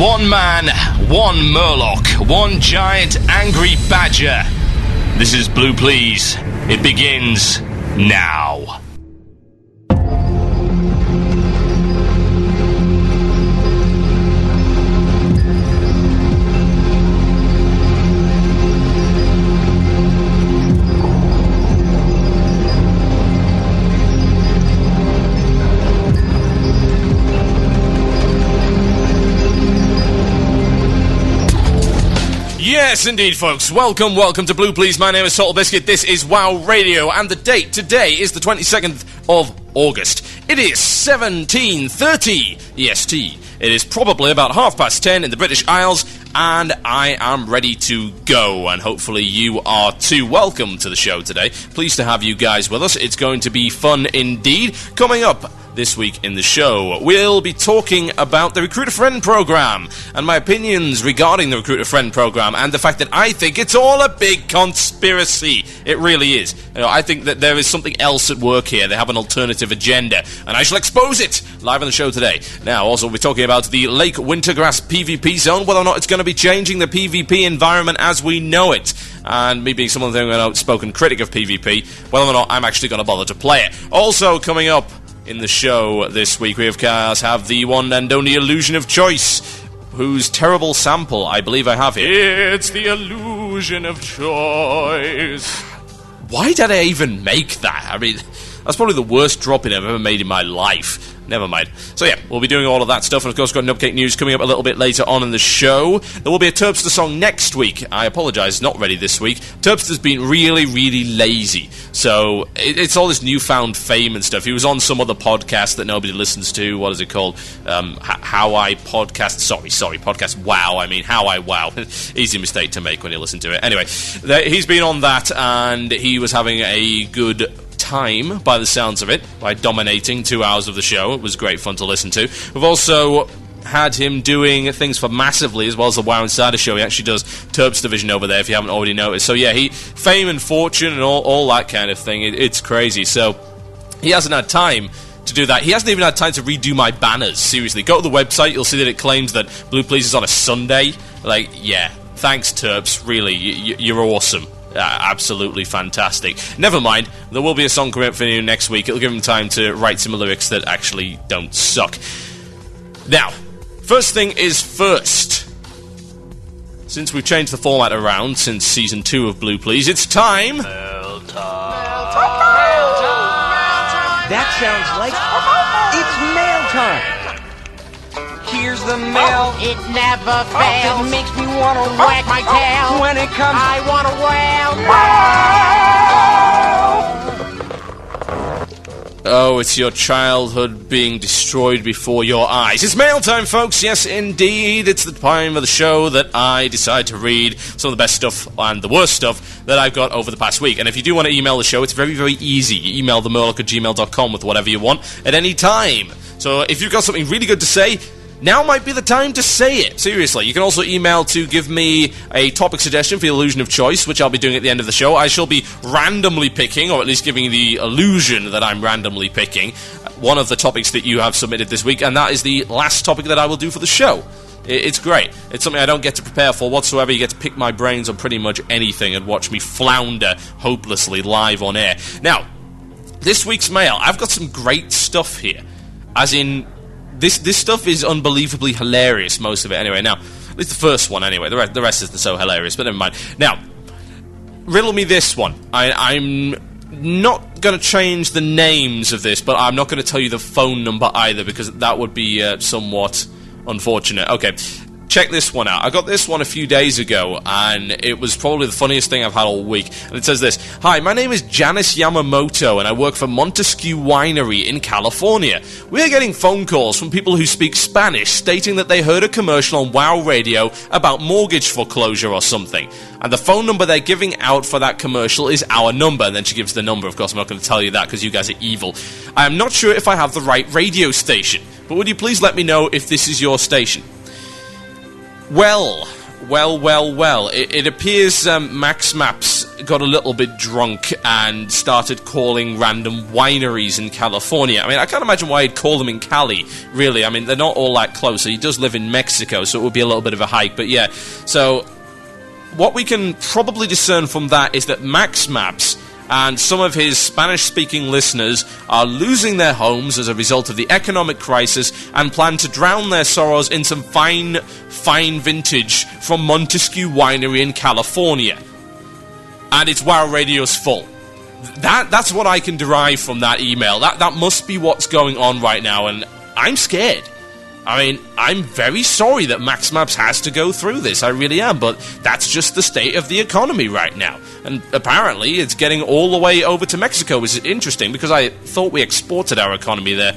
One man, one Murloc, one giant angry badger. This is Blue Please. It begins now. Yes, indeed, folks. Welcome to Blue Please. My name is Total Biscuit. This is WoW Radio, and the date today is the 22nd of August. It is 17:30 EST. It is probably about 10:30 in the British Isles, and I am ready to go, and hopefully you are too. Welcome to the show today. Pleased to have you guys with us. It's going to be fun indeed. Coming up this week in the show, we'll be talking about the Recruit a Friend program and my opinions regarding the Recruit a Friend program and the fact that I think it's all a big conspiracy. It really is. You know, I think that there is something else at work here. They have an alternative agenda, and I shall expose it live on the show today. Now, also, we'll be talking about the Lake Wintergrass PvP zone, whether or not it's going to be changing the PvP environment as we know it. And me being someone who's an outspoken critic of PvP, whether or not I'm actually going to bother to play it. Also, coming up in the show this week, we of course have the one and only Illusion of Choice, whose terrible sample I believe I have here. It's the Illusion of Choice. Why did I even make that? I mean, that's probably the worst drop-in I've ever made in my life. Never mind. So yeah, we'll be doing all of that stuff, and of course got an Upcake News coming up a little bit later on in the show. There will be a Terpster song next week. I apologise, not ready this week. Terpster's been really, really lazy, so it's all this newfound fame and stuff. He was on some other podcast that nobody listens to. What is it called? How I Podcast. Sorry, Podcast Wow. I mean, How I Wow. Easy mistake to make when you listen to it. Anyway, he's been on that, and he was having a good time, by the sounds of it, by dominating 2 hours of the show. It was great fun to listen to. We've also had him doing things for Massively, as well as the WoW Insider show. He actually does Terps Division over there, if you haven't already noticed. So yeah, fame and fortune and all that kind of thing, it's crazy. So he hasn't had time to do that. He hasn't even had time to redo my banners. Seriously, go to the website, you'll see that it claims that Blue Please is on a Sunday. Like, yeah, thanks Terps, really, you're awesome. Absolutely fantastic. Never mind, there will be a song coming up for you next week. It'll give him time to write some lyrics that actually don't suck. Now, first thing is first. Since we've changed the format around since Season 2 of Blue Please, it's time... Mail time. That sounds like... It's mail time. Here's the mail. It never fails. It makes me want to wag my tail. When it comes, I want to wail. Oh, it's your childhood being destroyed before your eyes. It's mail time, folks. Yes, indeed. It's the time of the show that I decide to read some of the best stuff and the worst stuff that I've got over the past week. And if you do want to email the show, it's very, very easy. You email themurloc@gmail.com with whatever you want at any time. So if you've got something really good to say, now might be the time to say it. Seriously. You can also email to give me a topic suggestion for the Illusion of Choice, which I'll be doing at the end of the show. I shall be randomly picking, or at least giving the illusion that I'm randomly picking, one of the topics that you have submitted this week, and that is the last topic that I will do for the show. It's great. It's something I don't get to prepare for whatsoever. You get to pick my brains on pretty much anything and watch me flounder hopelessly live on air. Now, this week's mail, I've got some great stuff here. As in... This stuff is unbelievably hilarious, most of it anyway. Now, at least the first one anyway. The rest isn't so hilarious, but never mind. Now, riddle me this one. I'm not going to change the names of this, but I'm not going to tell you the phone number either, because that would be somewhat unfortunate. Okay, check this one out. I got this one a few days ago, and it was probably the funniest thing I've had all week. And it says this: Hi, my name is Janice Yamamoto, and I work for Montesquieu Winery in California. We are getting phone calls from people who speak Spanish stating that they heard a commercial on WoW Radio about mortgage foreclosure or something. And the phone number they're giving out for that commercial is our number. And then she gives the number. Of course, I'm not going to tell you that because you guys are evil. I am not sure if I have the right radio station, but would you please let me know if this is your station? Well, Well. It appears Max Maps got a little bit drunk and started calling random wineries in California. I mean, I can't imagine why he'd call them in Cali, really. I mean, they're not all that close. He does live in Mexico, so it would be a little bit of a hike. But yeah, so what we can probably discern from that is that Max Maps and some of his Spanish-speaking listeners are losing their homes as a result of the economic crisis and plan to drown their sorrows in some fine vintage from Montesquieu Winery in California. And it's WoW Radio's fault. That's what I can derive from that email. That must be what's going on right now, and I'm scared. I mean, I'm very sorry that Max Maps has to go through this, I really am, but that's just the state of the economy right now. And apparently it's getting all the way over to Mexico, which is interesting, because I thought we exported our economy there.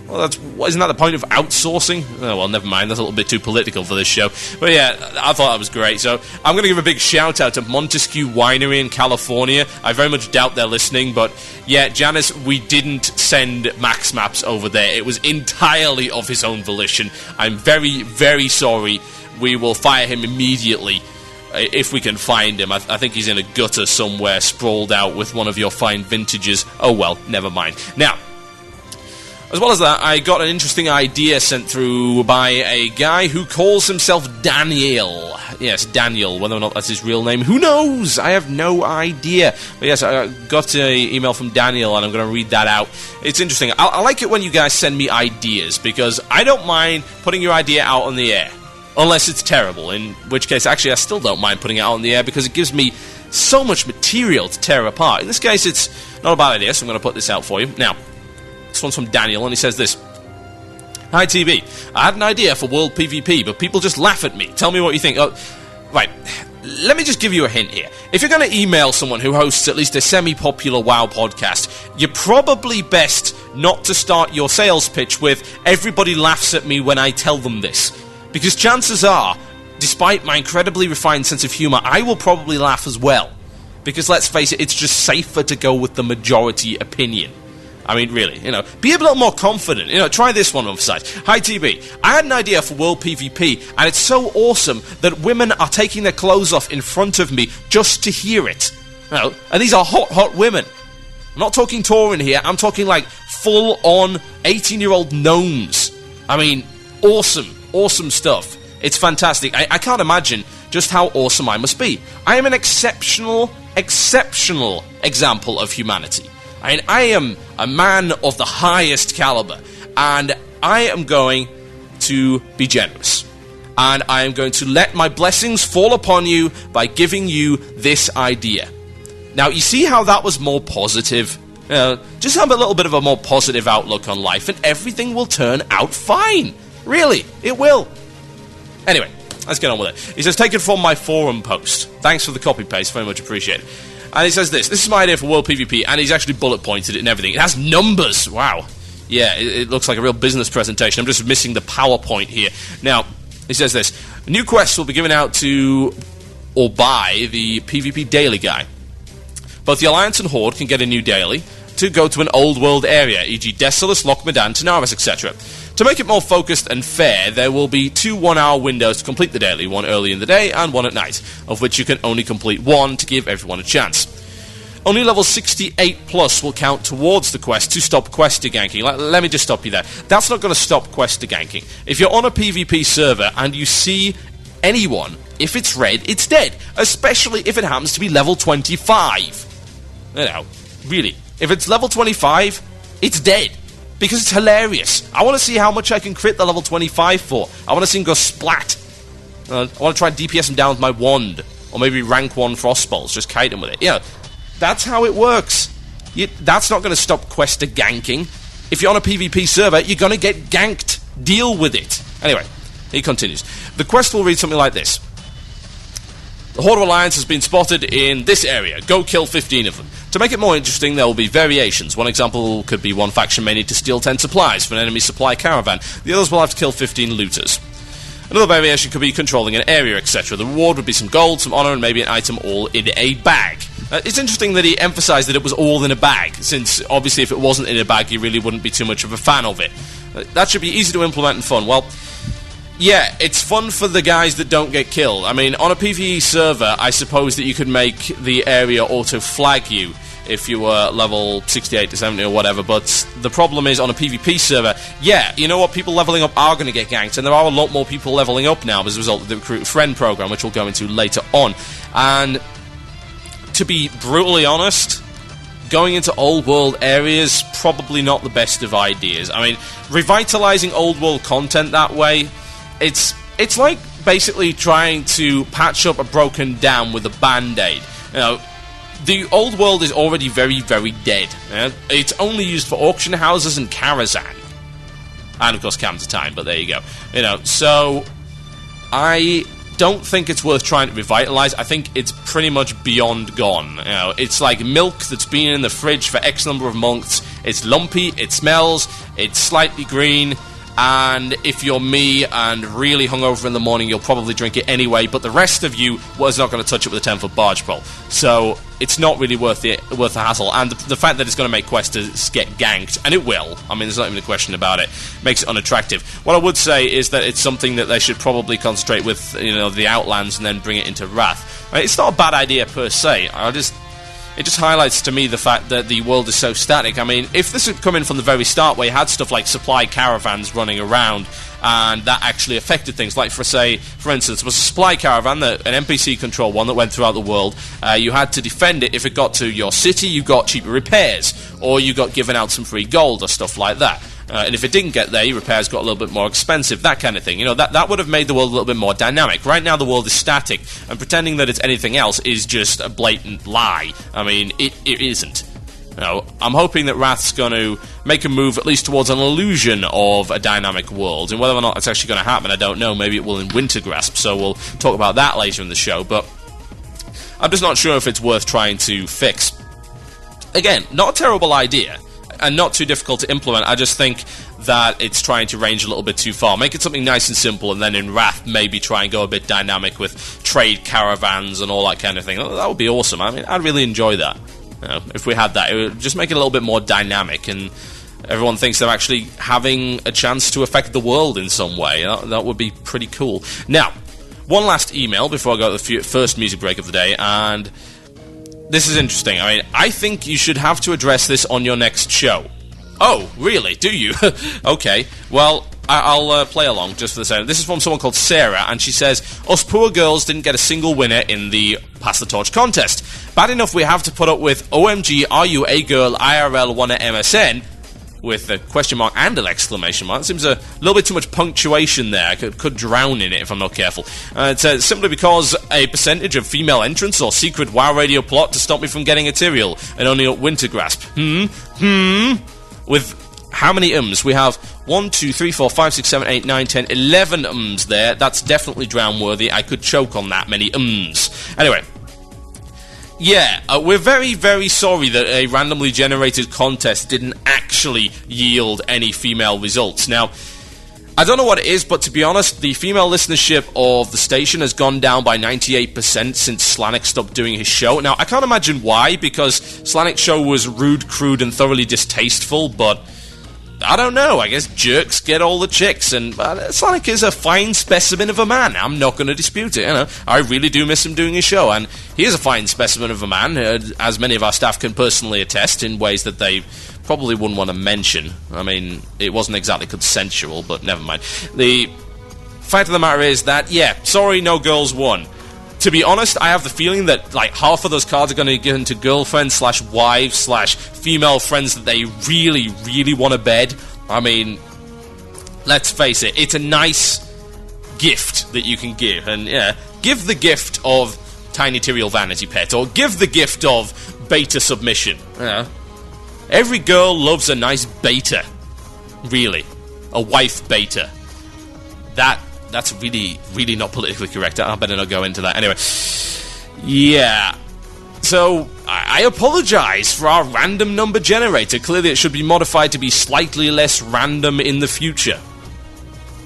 Well, isn't that the point of outsourcing? Oh, well, never mind, that's a little bit too political for this show. But yeah, I thought that was great. So I'm going to give a big shout out to Montesquieu Winery in California. I very much doubt they're listening, but yeah, Janice, we didn't send Max Maps over there. It was entirely of his own volition. I'm very, very sorry. We will fire him immediately if we can find him. I think he's in a gutter somewhere, sprawled out with one of your fine vintages. Oh well, never mind. Now, as well as that, I got an interesting idea sent through by a guy who calls himself Daniel. Yes, Daniel. Whether or not that's his real name, who knows? I have no idea. But yes, I got an email from Daniel, and I'm going to read that out. It's interesting. I like it when you guys send me ideas, because I don't mind putting your idea out on the air. Unless it's terrible, in which case, actually, I still don't mind putting it out on the air, because it gives me so much material to tear apart. In this case, it's not a bad idea, so I'm going to put this out for you. Now, this one's from Daniel, and he says this. Hi, TV. I had an idea for World PvP, but people just laugh at me. Tell me what you think. Oh, right. Let me just give you a hint here. If you're going to email someone who hosts at least a semi-popular WoW podcast, you're probably best not to start your sales pitch with, everybody laughs at me when I tell them this. Because chances are, despite my incredibly refined sense of humor, I will probably laugh as well. Because let's face it, it's just safer to go with the majority opinion. I mean, really, be a little more confident. Try this one on the side. Hi, TB. I had an idea for World PvP, and it's so awesome that women are taking their clothes off in front of me just to hear it. And these are hot women. I'm not talking touring here. I'm talking like full-on 18-year-old gnomes. I mean, awesome stuff. It's fantastic. I can't imagine just how awesome I must be. I am an exceptional example of humanity. I mean, I am a man of the highest caliber, and I am going to be generous. And I am going to let my blessings fall upon you by giving you this idea. Now, you see how that was more positive? Just have a little bit of a more positive outlook on life, and everything will turn out fine. Really, it will. Anyway, let's get on with it. He says, take it from my forum post. Thanks for the copy-paste, very much appreciated. And he says this is my idea for World PvP, and he's actually bullet-pointed it and everything. It has numbers, wow. Yeah, it looks like a real business presentation. I'm just missing the PowerPoint here. Now, he says this, new quests will be given out to, or by, the PvP daily guy. Both the Alliance and Horde can get a new daily to go to an old world area, e.g. Desolus, Loch Medan, Tanaris, etc. To make it more focused and fair, there will be 2 one-hour windows to complete the daily, one early in the day and one at night, of which you can only complete one to give everyone a chance. Only level 68 plus will count towards the quest to stop quester ganking. Let me just stop you there. That's not going to stop quester ganking. If you're on a PvP server and you see anyone, if it's red, it's dead, especially if it happens to be level 25. Really. If it's level 25, it's dead. Because it's hilarious. I want to see how much I can crit the level 25 for. I want to see him go splat. I want to try and DPS him down with my wand. Or maybe rank 1 frostbolts, just kite him with it. That's how it works. That's not going to stop quester ganking. If you're on a PvP server, you're going to get ganked. Deal with it. Anyway, he continues. The quest will read something like this. The Horde of Alliance has been spotted in this area. Go kill 15 of them. To make it more interesting, there will be variations. One example could be one faction may need to steal 10 supplies from an enemy supply caravan. The others will have to kill 15 looters. Another variation could be controlling an area, etc. The reward would be some gold, some honor, and maybe an item all in a bag. It's interesting that he emphasized that it was all in a bag, since obviously if it wasn't in a bag, he really wouldn't be too much of a fan of it. That should be easy to implement and fun. Well, Yeah, it's fun for the guys that don't get killed. I mean, on a PvE server, I suppose that you could make the area auto-flag you if you were level 68 to 70 or whatever, but the problem is on a PvP server, yeah, you know what, people leveling up are going to get ganked, and there are a lot more people leveling up now as a result of the Recruit Friend program, which we'll go into later on. And to be brutally honest, going into old world areas, probably not the best of ideas. I mean, revitalizing old world content that way, it's like basically trying to patch up a broken dam with a band-aid. You know, the old world is already very, very dead. It's only used for auction houses and Karazhan. And, of course, Cam's Time, but there you go. You know, so I don't think it's worth trying to revitalize. I think it's pretty much beyond gone. You know, it's like milk that's been in the fridge for X number of months. It's lumpy, it smells, it's slightly green, and if you're me and really hungover in the morning, you'll probably drink it anyway, but the rest of you was not going to touch it with a 10-foot barge pole. So it's not really worth the hassle, and the fact that it's going to make questers get ganked, and it will, I mean, there's not even a question about it, makes it unattractive. What I would say is that it's something that they should probably concentrate with, you know, the Outlands and then bring it into Wrath. I mean, it's not a bad idea per se, it just highlights to me the fact that the world is so static. I mean, if this had come in from the very start where you had stuff like supply caravans running around and that actually affected things, like for instance, there was a supply caravan, an NPC control one that went throughout the world. You had to defend it. If it got to your city, you got cheaper repairs, or you got given out some free gold or stuff like that. And if it didn't get there, your repairs got a little bit more expensive, that kind of thing. You know, that would have made the world a little bit more dynamic. Right now, the world is static, and pretending that it's anything else is just a blatant lie. I mean, it isn't. You know, I'm hoping that Wrath's going to make a move at least towards an illusion of a dynamic world, and whether or not it's actually going to happen, I don't know. Maybe it will in Wintergrasp, so we'll talk about that later in the show, but I'm just not sure if it's worth trying to fix. Again, not a terrible idea, and not too difficult to implement. I just think that it's trying to range a little bit too far. Make it something nice and simple, and then in Wrath, maybe try and go a bit dynamic with trade caravans and all that kind of thing. That would be awesome. I mean, I'd really enjoy that. You know, if we had that, it would just make it a little bit more dynamic, and everyone thinks they're actually having a chance to affect the world in some way. That would be pretty cool. Now, one last email before I go to the first music break of the day, and this is interesting. I mean, I think you should have to address this on your next show. Oh, really? Do you? Okay. Well, I'll play along just for the second. This is from someone called Sarah, and she says, us poor girls didn't get a single winner in the Pass the Torch contest. Bad enough we have to put up with OMG, are you a girl, IRL, wanna MSN? With a question mark and an exclamation mark. It seems a little bit too much punctuation there. I could drown in it if I'm not careful. It says, simply because a percentage of female entrants or secret WoW radio plot to stop me from getting material and only up Wintergrasp. With how many ums? We have 1, 2, 3, 4, 5, 6, 7, 8, 9, 10, 11 ums there. That's definitely drown worthy. I could choke on that many ums. Anyway. Yeah, we're very, very sorry that a randomly generated contest didn't actually yield any female results. Now, I don't know what it is, but to be honest, the female listenership of the station has gone down by 98% since Slanik stopped doing his show. Now, I can't imagine why, because Slanik's show was rude, crude, and thoroughly distasteful, but I don't know. I guess jerks get all the chicks, and Slanik is a fine specimen of a man. I'm not going to dispute it. You know, I really do miss him doing his show, and he is a fine specimen of a man, as many of our staff can personally attest in ways that they probably wouldn't want to mention. I mean, it wasn't exactly consensual, but never mind. The fact of the matter is that, yeah, sorry, no girls won. To be honest, I have the feeling that, like, half of those cards are going to get into girlfriends / wives / female friends that they really, really want to bed. I mean, let's face it, it's a nice gift that you can give. And, yeah, give the gift of Tiny Tyrael Vanity Pet, or give the gift of beta submission. Yeah. Every girl loves a nice beta. Really. A wife beta. That's really, really not politically correct. I better not go into that. Anyway, yeah. So, I apologize for our random number generator. Clearly, it should be modified to be slightly less random in the future.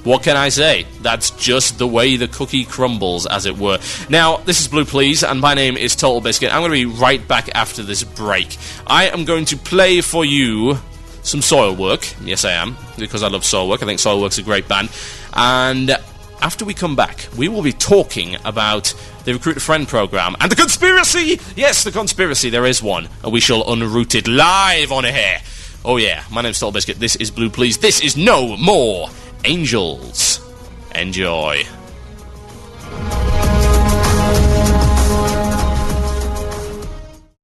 What can I say? That's just the way the cookie crumbles, as it were. Now, this is Blue Please, and my name is Total Biscuit. I'm going to be right back after this break. I am going to play for you some Soilwork. Yes, I am, because I love Soilwork. I think Soilwork's a great band. And after we come back, we will be talking about the Recruit a Friend programme and the conspiracy! Yes, the conspiracy, there is one, and we shall unroot it live on air. Oh yeah, my name's Salt Biscuit, this is Blue Please, this is No More Angels. Enjoy.